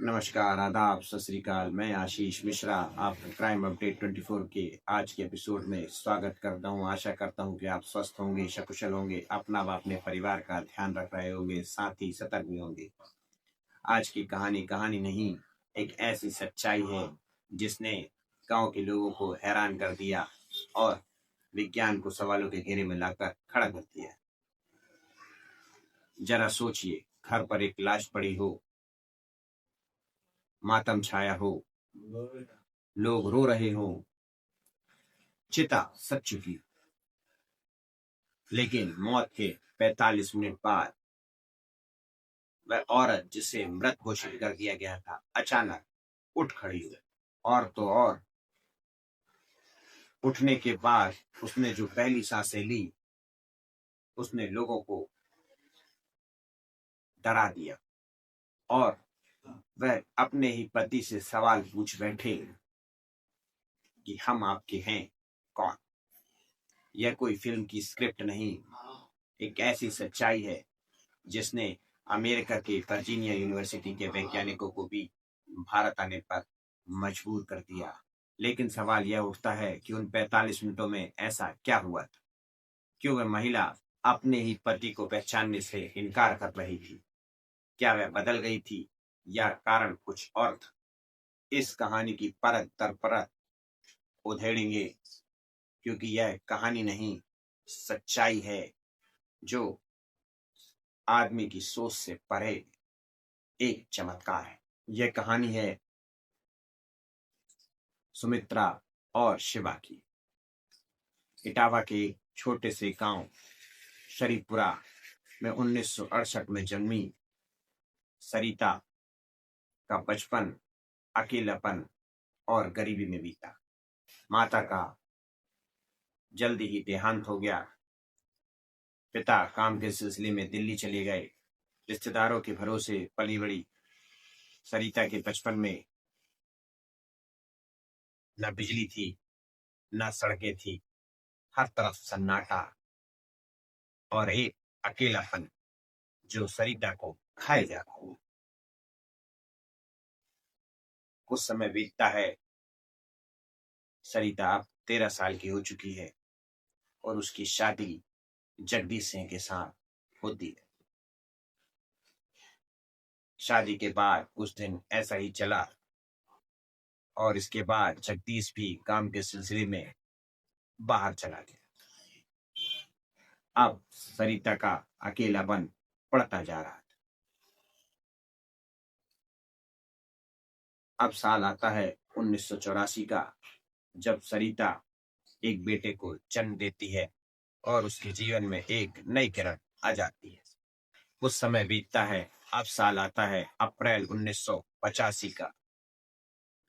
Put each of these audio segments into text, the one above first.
नमस्कार, आदाब, सत श्री अकाल। मैं आशीष मिश्रा आपका क्राइम अपडेट 24 के आज के एपिसोड में स्वागत करता हूं। आशा करता हूं कि आप स्वस्थ होंगे, सकुशल होंगे, अपना व अपने परिवार का ध्यान रख रहे होंगे, साथ ही सतर्क भी होंगे। आज की कहानी नहीं, एक ऐसी सच्चाई है जिसने गांव के लोगों को हैरान कर दिया और विज्ञान को सवालों के घेरे में लाकर खड़ा कर दिया। जरा सोचिए, घर पर एक लाश पड़ी हो, मातम छाया हो, लोग रो रहे हो, चिता सज चुकी, लेकिन मौत के 45 मिनट बाद वह औरत जिसे मृत घोषित कर दिया गया था अचानक उठ खड़ी हुई। और तो और उठने के बाद उसने जो पहली सांसें ली, उसने लोगों को डरा दिया और वह अपने ही पति से सवाल पूछ बैठे कि हम आपके हैं कौन। यह कोई फिल्म की स्क्रिप्ट नहीं, एक ऐसी सच्चाई है जिसने अमेरिका के वर्जीनिया यूनिवर्सिटी के वैज्ञानिकों को भी भारत आने पर मजबूर कर दिया। लेकिन सवाल यह उठता है कि उन 45 मिनटों में ऐसा क्या हुआ था? क्यों वह महिला अपने ही पति को पहचानने से इनकार कर रही थी? क्या वह बदल गई थी या कारण कुछ और था? इस कहानी की परत दर परत उधेड़ेंगे, क्योंकि यह कहानी नहीं, सच्चाई है जो आदमी की सोच से परे एक चमत्कार है। यह कहानी है सुमित्रा और शिवा की। इटावा के छोटे से गांव शरीफपुरा में 1968 में जन्मी सरिता का बचपन अकेलापन और गरीबी में बीता। माता का जल्दी ही देहांत हो गया। पिता काम के सिलसिले में दिल्ली चले गए। रिश्तेदारों के भरोसे पली बड़ी सरिता के बचपन में न बिजली थी, न सड़कें थी, हर तरफ सन्नाटा और एक अकेलापन जो सरिता को खाए जाता है। कुछ समय बीतता है, सरिता अब 13 साल की हो चुकी है और उसकी शादी जगदीश सिंह के साथ होती है। शादी के बाद कुछ दिन ऐसा ही चला और इसके बाद जगदीश भी काम के सिलसिले में बाहर चला गया। अब सरिता का अकेलापन बढ़ता जा रहा था। अब साल आता है 1984 का, जब सरिता एक बेटे को जन्म देती है और उसके जीवन में एक नई किरण आ जाती है। कुछ समय बीतता है, अब साल आता है अप्रैल 1985 का,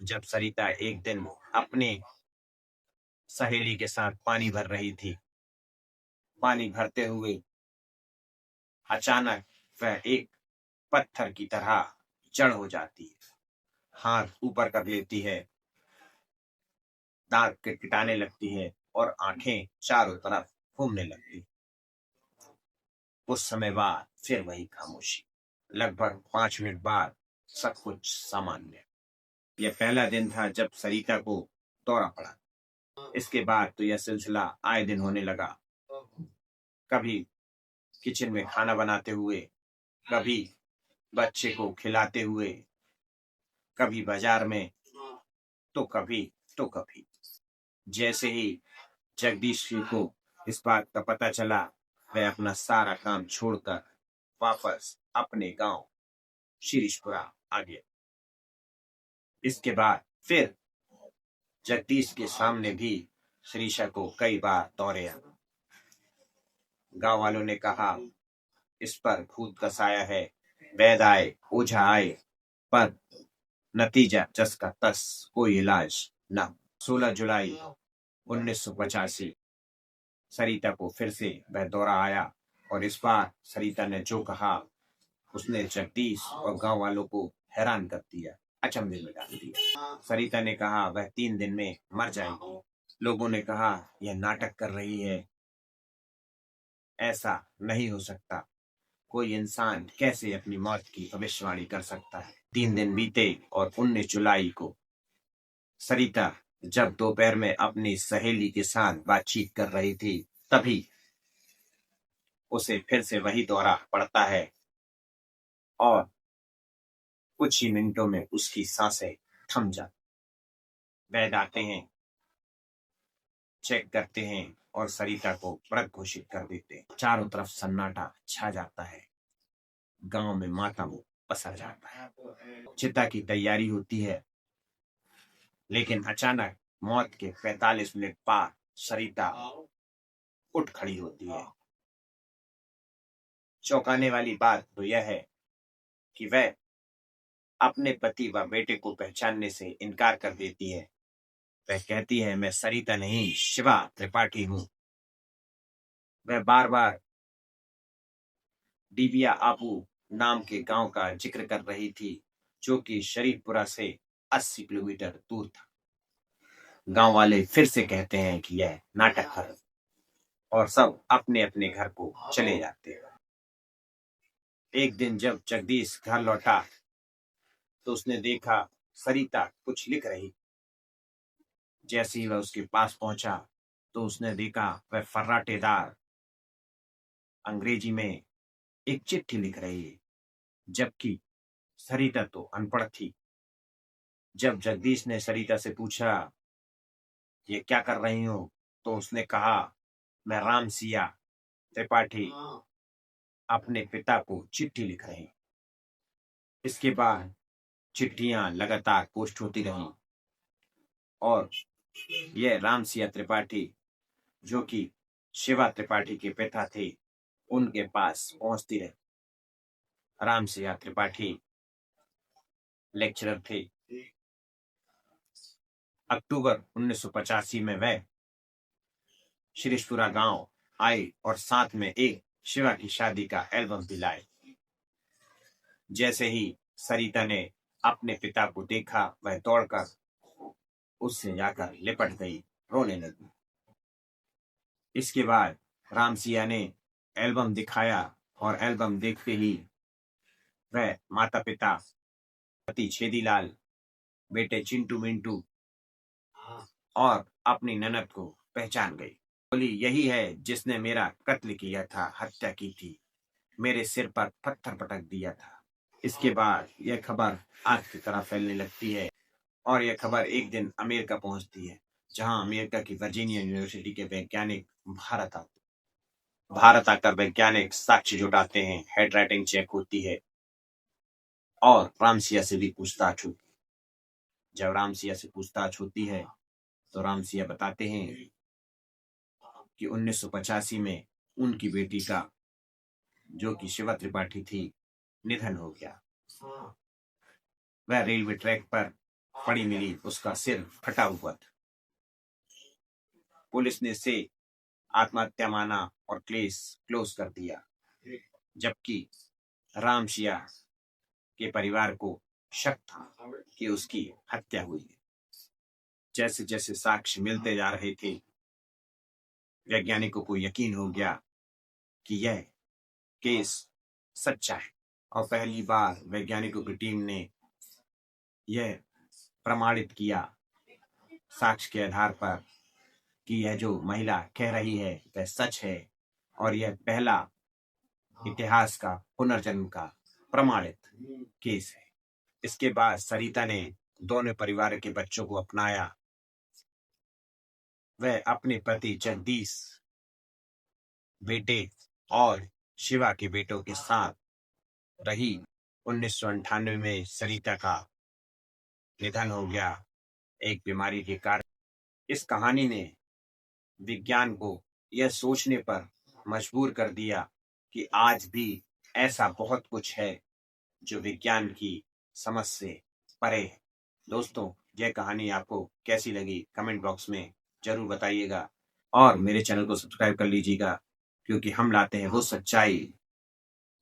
जब सरिता एक दिन अपने सहेली के साथ पानी भर रही थी। पानी भरते हुए अचानक वह एक पत्थर की तरह जड़ हो जाती है। हाथ ऊपर कर लेती है, दांत किटकिटाने लगती है और आंखें चारों तरफ घूमने लगती। कुछ समय बाद फिर वही खामोशी। लगभग 5 मिनट बाद सब कुछ सामान्य। यह पहला दिन था जब सरिता को दौरा पड़ा। इसके बाद तो यह सिलसिला आए दिन होने लगा। कभी किचन में खाना बनाते हुए, कभी बच्चे को खिलाते हुए, कभी बाजार में, तो कभी। जैसे ही जगदीश सिंह को इस बात का पता चला, वह अपना सारा काम छोड़कर वापस अपने गांव शिरीषपुरा आ गया। इसके बाद फिर जगदीश के सामने भी श्रीषा को कई बार दौरे आए। गांव वालों ने कहा इस पर भूत का साया है, वैद आए, ओझा आए, पर नतीजा जस का तस, कोई इलाज न। 16 जुलाई 1985 सरिता को फिर से वह दौरा आया और इस बार सरिता ने जो कहा उसने जगदीश और गांव वालों को हैरान कर दिया, अचंभे में डाल दिया। सरिता ने कहा वह 3 दिन में मर जाएगी। लोगों ने कहा यह नाटक कर रही है, ऐसा नहीं हो सकता। कोई इंसान कैसे अपनी मौत की भविष्यवाणी कर सकता है? 3 दिन बीते और 19 जुलाई को सरिता जब दोपहर में अपनी सहेली के साथ बातचीत कर रही थी, तभी उसे फिर से वही दौरा पड़ता है और कुछ ही मिनटों में उसकी सांसें थम जाती। वैद आते हैं, चेक करते हैं और सरिता को मृत घोषित कर देते हैं। चारों तरफ सन्नाटा छा जाता है, गांव में मातम पसर जाता है। चिता की तैयारी होती है, लेकिन अचानक मौत के 45 मिनट बाद सरिता उठ खड़ी होती है। चौंकाने वाली बात तो यह है कि वह अपने पति व बेटे को पहचानने से इनकार कर देती है। वह कहती है, मैं सरिता नहीं, शिवा त्रिपाठी हूं। वह बार बार डिबिया आपू नाम के गांव का जिक्र कर रही थी, जो कि शरीफपुरा से 80 किलोमीटर दूर था। गांव वाले फिर से कहते हैं कि यह नाटक है और सब अपने अपने घर को चले जाते हैं। एक दिन जब जगदीश घर लौटा तो उसने देखा सरिता कुछ लिख रही। जैसे ही वह उसके पास पहुंचा तो उसने देखा वह फर्राटेदार अंग्रेजी में एक चिट्ठी लिख रही है, जबकि सरिता तो अनपढ़ थी। जब जगदीश ने सरिता से पूछा, ये क्या कर रही हो, तो उसने कहा, मैं रामसिया त्रिपाठी अपने पिता को चिट्ठी लिख रही। इसके बाद चिट्ठियां लगातार पोस्ट होती रहीं और यह रामसिया त्रिपाठी, जो कि शिवा त्रिपाठी के पिता थे, उनके पास पहुंचती रही। रामसिया त्रिपाठी लेक्चरर थे। अक्टूबर 1985 में वह शिरीषपुरा गांव आए और साथ में एक शिवा की शादी का एल्बम भी लाए। जैसे ही सरिता ने अपने पिता को देखा, वह दौड़कर उससे जाकर लिपट गई, रोने लगी। इसके बाद रामसिया ने एल्बम दिखाया और एल्बम देखते ही वह माता पिता, पति छेदीलाल, बेटे चिंटू मिंटू और अपनी ननद को पहचान गई। बोली, यही है जिसने मेरा कत्ल किया था, हत्या की थी, मेरे सिर पर पत्थर पटक दिया था। इसके बाद यह खबर आग की तरह फैलने लगती है और यह खबर एक दिन अमेरिका पहुंचती है, जहां अमेरिका की वर्जीनिया यूनिवर्सिटी के वैज्ञानिक भारत आकर वैज्ञानिक साक्ष्य जुटाते हैं। हेड राइटिंग चेक होती है और रामसिया से भी पूछताछ होती है। जब रामसिया से पूछताछ होती है तो रामसिया बताते हैं कि 1985 में उनकी बेटी का, जो कि शिवा त्रिपाठी थी, निधन हो गया। वह रेलवे ट्रैक पर पड़ी मिली, उसका सिर फटा हुआ था। पुलिस ने इसे आत्महत्या माना और केस क्लोज कर दिया, जबकि रामसिया के परिवार को शक था कि उसकी हत्या हुई है। जैसे जैसे साक्ष्य मिलते जा रहे थे, वैज्ञानिकों को यकीन हो गया कि यह केस सच्चा है और पहली बार वैज्ञानिकों की टीम ने यह प्रमाणित किया साक्ष्य के आधार पर कि यह जो महिला कह रही है वह सच है और यह पहला इतिहास का पुनर्जन्म का प्रमाणित केस है। इसके बाद सरिता ने दोनों परिवार के बच्चों को अपनाया। वह अपने पति जगदीश, बेटे और शिवा के बेटों के साथ रही। 1998 में सरिता का निधन हो गया एक बीमारी के कारण। इस कहानी ने विज्ञान को यह सोचने पर मजबूर कर दिया कि आज भी ऐसा बहुत कुछ है जो विज्ञान की समझ से परे है। दोस्तों, यह कहानी आपको कैसी लगी कमेंट बॉक्स में जरूर बताइएगा और मेरे चैनल को सब्सक्राइब कर लीजिएगा, क्योंकि हम लाते हैं वो सच्चाई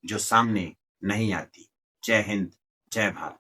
जो सामने नहीं आती। जय हिंद, जय भारत।